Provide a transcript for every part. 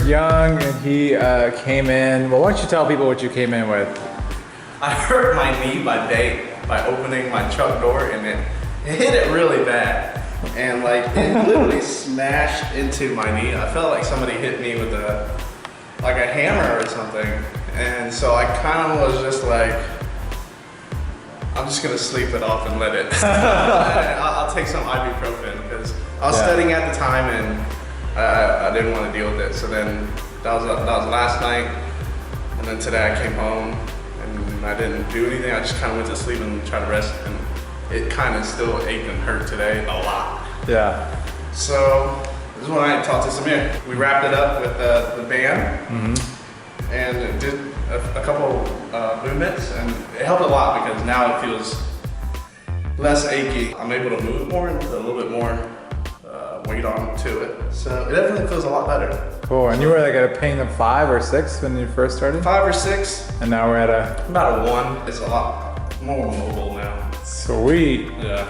young and he came in. Well, why don't you tell people what you came in with? I hurt my knee by opening my truck door, and it hit it really bad. And like it literally smashed into my knee. I felt like somebody hit me with a hammer or something. And so I kind of was just like, I'm just gonna sleep it off and let it. I'll take some ibuprofen because I was studying at the time and I didn't want to deal with it. So then that was last night, and then today I came home and I didn't do anything. I just kind of went to sleep and tried to rest, and it kind of still ached and hurt today a lot. Yeah. So this is when I talked to Samir. We wrapped it up with the band and did a couple movements, and it helped a lot because now it feels less achy. I'm able to move more and put a little bit more weight on to it. So it definitely feels a lot better. Cool. And you were like at a pain of 5 or 6 when you first started? 5 or 6. And now we're at about a 1. It's a lot more mobile now. Sweet. Yeah.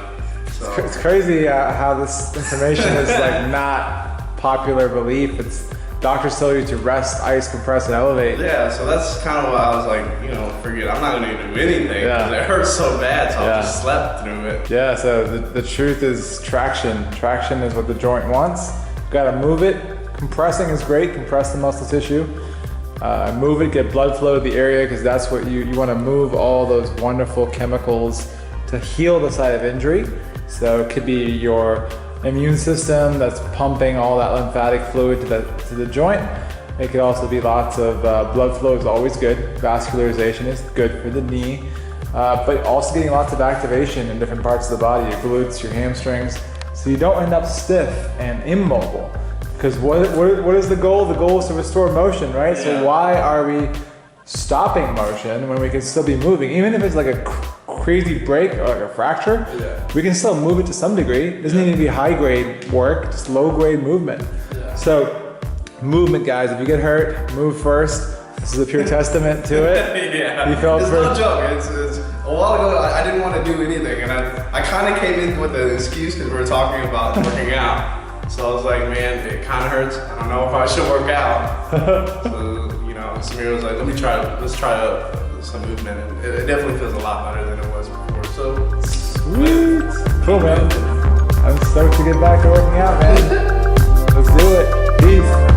So. It's crazy how this information is like not popular belief. It's doctors tell you to rest, ice, compress, and elevate. Yeah, so that's kind of why I was like, forget, I'm not gonna do anything because it hurts so bad, so I just slept through it. Yeah, so the truth is traction. Traction is what the joint wants. You've gotta move it. Compressing is great, compress the muscle tissue. Move it, get blood flow to the area because that's what you wanna move all those wonderful chemicals to heal the site of injury. So it could be your immune system that's pumping all that lymphatic fluid to the joint. It could also be lots of blood flow is always good. Vascularization is good for the knee, but also getting lots of activation in different parts of the body, your glutes, your hamstrings, so you don't end up stiff and immobile. Because what is the goal? The goal is to restore motion, right? Yeah. So why are we stopping motion when we can still be moving? Even if it's like a crazy break or like a fracture, we can still move it to some degree. It doesn't need to be high grade work, just low grade movement. So movement, guys, if you get hurt, move first. This is a pure testament to it. You felt it's no joke. It's a while ago I didn't want to do anything, and I kind of came in with an excuse because we were talking about working out. So I was like, man, it kind of hurts. I don't know if I should work out. So Samir was like, let's try some movement, and it definitely feels a lot better than it was before. So sweet, cool, man. I'm stoked to get back to working out, man. Let's do it. Peace.